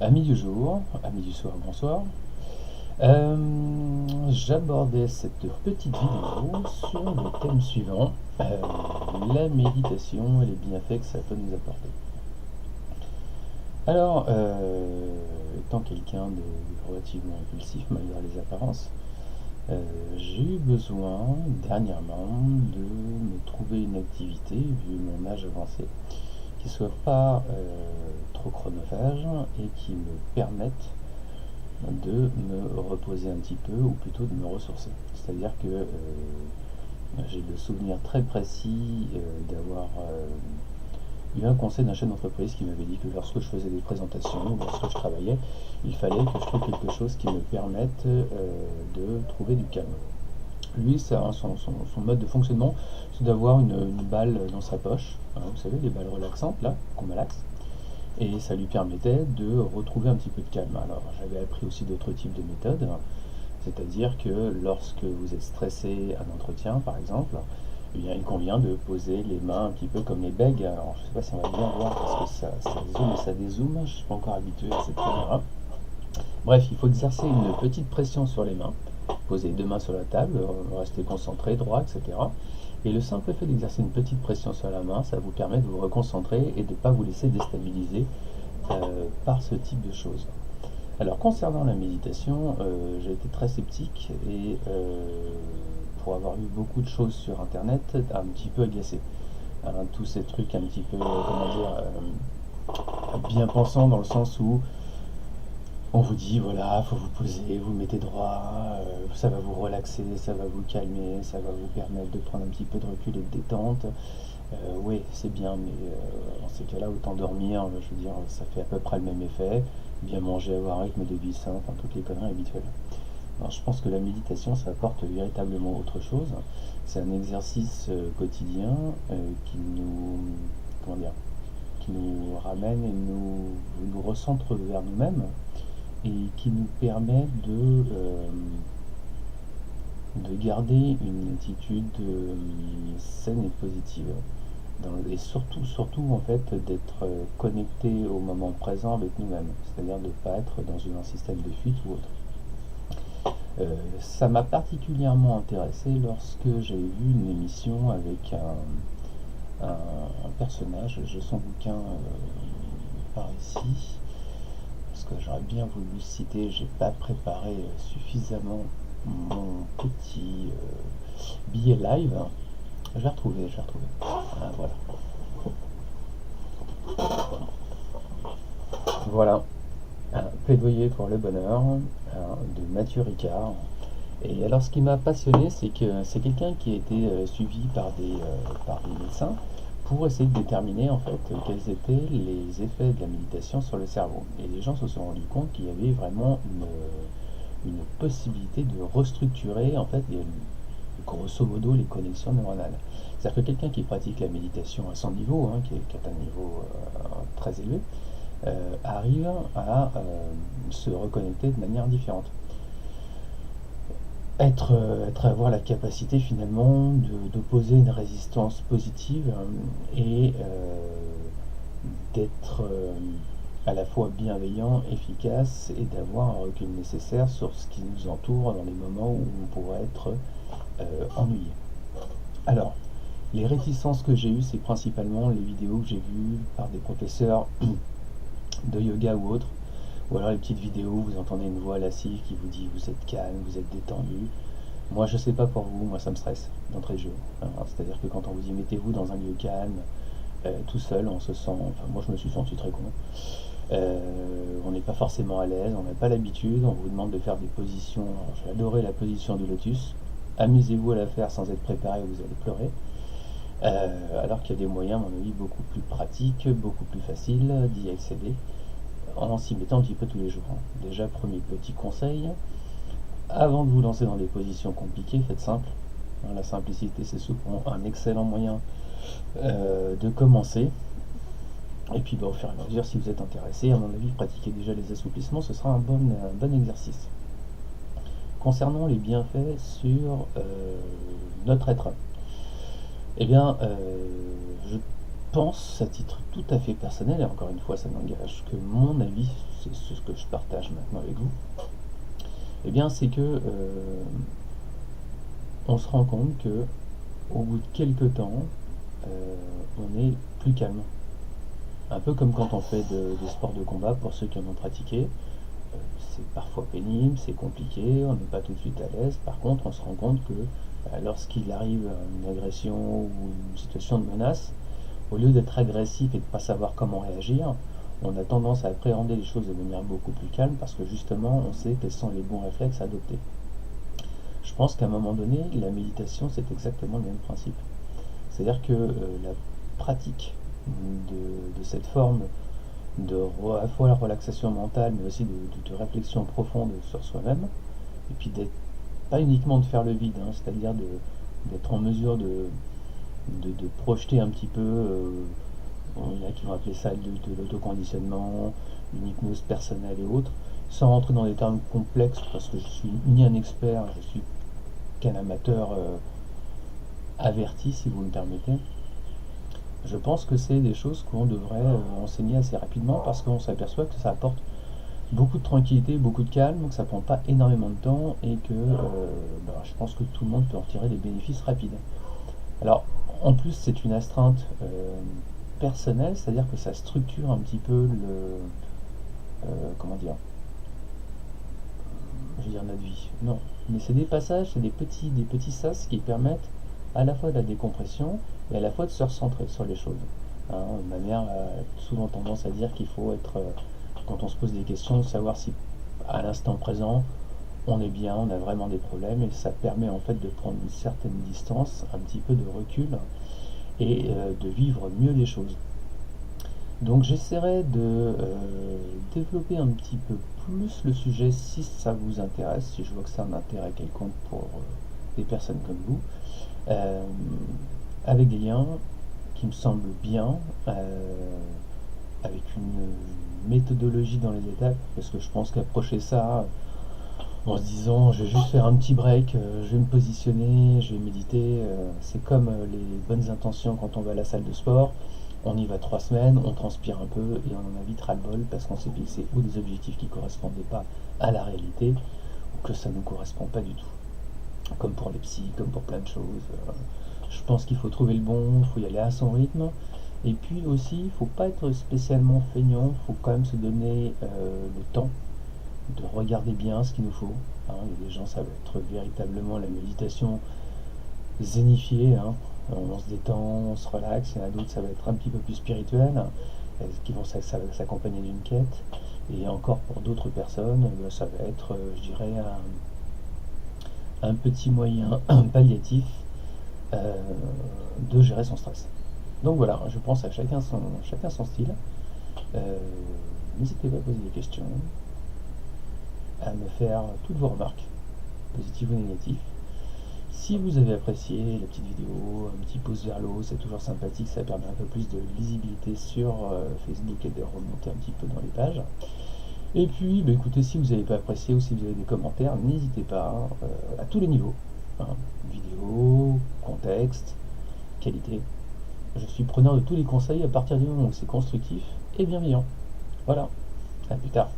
Amis du jour, amis du soir, bonsoir. J'abordais cette petite vidéo sur le thème suivant, la méditation et les bienfaits que ça peut nous apporter. Alors, étant quelqu'un de relativement impulsif malgré les apparences, j'ai eu besoin dernièrement de me trouver une activité, vu mon âge avancé, qui soit pas trop chronophage et qui me permette de me reposer un petit peu ou plutôt de me ressourcer. C'est-à-dire que j'ai le souvenir très précis d'avoir eu un conseil d'un chef d'entreprise qui m'avait dit que lorsque je faisais des présentations ou lorsque je travaillais, il fallait que je trouve quelque chose qui me permette de trouver du calme. Lui, son mode de fonctionnement, c'est d'avoir une balle dans sa poche, hein, vous savez, les balles relaxantes là, qu'on malaxe, et ça lui permettait de retrouver un petit peu de calme. Alors j'avais appris aussi d'autres types de méthodes, c'est-à-dire que lorsque vous êtes stressé à un entretien par exemple, eh bien, il convient de poser les mains un petit peu comme les bègues. Alors je ne sais pas si on va bien voir parce que ça zoome et ça dézoome, je ne suis pas encore habitué à cette caméra. Bref, il faut exercer une petite pression sur les mains, poser deux mains sur la table, rester concentré, droit, etc. Et le simple fait d'exercer une petite pression sur la main, ça vous permet de vous reconcentrer et de ne pas vous laisser déstabiliser par ce type de choses. Alors concernant la méditation, j'ai été très sceptique et pour avoir vu beaucoup de choses sur internet, un petit peu agacé. Hein, tous ces trucs un petit peu, comment dire, bien pensants dans le sens où on vous dit voilà, faut vous poser, vous mettez droit, ça va vous relaxer, ça va vous calmer, ça va vous permettre de prendre un petit peu de recul et de détente. Oui, c'est bien, mais dans ces cas-là, autant dormir, je veux dire, ça fait à peu près le même effet. Bien manger, avoir un rythme de vie sain, enfin toutes les conneries habituelles. Alors, je pense que la méditation, ça apporte véritablement autre chose. C'est un exercice quotidien qui nous, comment dire, qui nous ramène et nous recentre vers nous-mêmes et qui nous permet de garder une attitude saine et positive. Et surtout en fait, d'être connecté au moment présent avec nous-mêmes, c'est-à-dire de ne pas être dans un système de fuite ou autre. Ça m'a particulièrement intéressé lorsque j'ai vu une émission avec un personnage, j'ai son bouquin par ici, parce que j'aurais bien voulu le citer, j'ai pas préparé suffisamment mon petit billet live. Je l'ai retrouvé, je l'ai retrouvé. Ah, voilà. Voilà, un plaidoyer pour le bonheur de Mathieu Ricard. Et alors ce qui m'a passionné, c'est que c'est quelqu'un qui a été suivi par des médecins pour essayer de déterminer en fait quels étaient les effets de la méditation sur le cerveau. Et les gens se sont rendus compte qu'il y avait vraiment une possibilité de restructurer en fait grosso modo les connexions neuronales. C'est-à-dire que quelqu'un qui pratique la méditation à son niveau, hein, qui est un niveau très élevé, arrive à se reconnecter de manière différente. Avoir la capacité finalement d'opposer une résistance positive et d'être à la fois bienveillant, efficace et d'avoir un recul nécessaire sur ce qui nous entoure dans les moments où on pourrait être ennuyé. Alors, les réticences que j'ai eues, c'est principalement les vidéos que j'ai vues par des professeurs de yoga ou autres, ou alors les petites vidéos où vous entendez une voix lascive qui vous dit vous êtes calme, vous êtes détendu. Moi je sais pas pour vous, moi ça me stresse d'entrée de jeu. C'est-à-dire que quand on vous dit mettez-vous dans un lieu calme, tout seul, on se sent, enfin moi je me suis senti très con. On n'est pas forcément à l'aise, on n'a pas l'habitude, on vous demande de faire des positions. J'ai adoré la position du lotus. Amusez-vous à la faire sans être préparé, vous allez pleurer. Alors qu'il y a des moyens, à mon avis, beaucoup plus pratiques, beaucoup plus faciles d'y accéder en s'y mettant un petit peu tous les jours. Déjà, premier petit conseil, avant de vous lancer dans des positions compliquées, faites simple. La simplicité, c'est souvent un excellent moyen de commencer. Et puis, au fur et à mesure, si vous êtes intéressé, à mon avis, pratiquez déjà les assouplissements, ce sera un bon exercice. Concernant les bienfaits sur notre être, eh bien, pense, à titre tout à fait personnel, et encore une fois ça n'engage que mon avis, c'est ce que je partage maintenant avec vous, eh bien c'est que on se rend compte que au bout de quelques temps, on est plus calme. Un peu comme quand on fait des sports de combat, pour ceux qui en ont pratiqué, c'est parfois pénible, c'est compliqué, on n'est pas tout de suite à l'aise. Par contre, on se rend compte que lorsqu'il arrive une agression ou une situation de menace, au lieu d'être agressif et de ne pas savoir comment réagir, on a tendance à appréhender les choses de manière beaucoup plus calme parce que justement, on sait quels sont les bons réflexes à adopter. Je pense qu'à un moment donné, la méditation, c'est exactement le même principe. C'est-à-dire que la pratique de cette forme à la fois la relaxation mentale, mais aussi de réflexion profonde sur soi-même, et puis d'être pas uniquement de faire le vide, hein, c'est-à-dire d'être en mesure de projeter un petit peu, il y en a qui vont appeler ça de l'autoconditionnement, une hypnose personnelle et autres, sans rentrer dans des termes complexes, parce que je suis ni un expert, je suis qu'un amateur averti, si vous me permettez. Je pense que c'est des choses qu'on devrait enseigner assez rapidement parce qu'on s'aperçoit que ça apporte beaucoup de tranquillité, beaucoup de calme, que ça prend pas énormément de temps et que je pense que tout le monde peut en tirer des bénéfices rapides. Alors, en plus, c'est une astreinte personnelle, c'est-à-dire que ça structure un petit peu comment dire, je veux dire notre vie. Non, mais c'est des passages, c'est des petits sas qui permettent à la fois de la décompression et à la fois de se recentrer sur les choses. Hein, ma mère a souvent tendance à dire qu'il faut être, quand on se pose des questions, savoir si à l'instant présent on est bien, on a vraiment des problèmes, et ça permet en fait de prendre une certaine distance, un petit peu de recul, et de vivre mieux les choses. Donc j'essaierai de développer un petit peu plus le sujet si ça vous intéresse, si je vois que c'est un intérêt quelconque pour des personnes comme vous, euh, avec des liens qui me semblent bien, avec une méthodologie dans les étapes, parce que je pense qu'approcher ça en se disant je vais juste faire un petit break, je vais me positionner, je vais méditer, c'est comme les bonnes intentions quand on va à la salle de sport. On y va 3 semaines, on transpire un peu et on en a vite ras-le-bol parce qu'on s'est fixé ou des objectifs qui ne correspondaient pas à la réalité ou que ça ne nous correspond pas du tout. Comme pour les psys, comme pour plein de choses. Je pense qu'il faut trouver le bon, il faut y aller à son rythme. Et puis aussi, il ne faut pas être spécialement feignant, il faut quand même se donner le temps de regarder bien ce qu'il nous faut. Hein. Il y a des gens, ça va être véritablement la méditation zénifiée. Hein. On se détend, on se relaxe. Il y en a d'autres, ça va être un petit peu plus spirituel, qui vont s'accompagner d'une quête. Et encore pour d'autres personnes, ça va être, je dirais, un petit moyen palliatif euh, de gérer son stress. Donc voilà, je pense à chacun son style. Euh, N'hésitez pas à poser des questions, à me faire toutes vos remarques, positives ou négatives. Si vous avez apprécié la petite vidéo, un petit pouce vers le haut, c'est toujours sympathique, ça permet un peu plus de visibilité sur Facebook et de remonter un petit peu dans les pages. Et puis, écoutez, si vous n'avez pas apprécié ou si vous avez des commentaires, n'hésitez pas, à tous les niveaux. Hein. Vidéo, contexte, qualité. Je suis preneur de tous les conseils à partir du moment où c'est constructif et bienveillant. Voilà, à plus tard.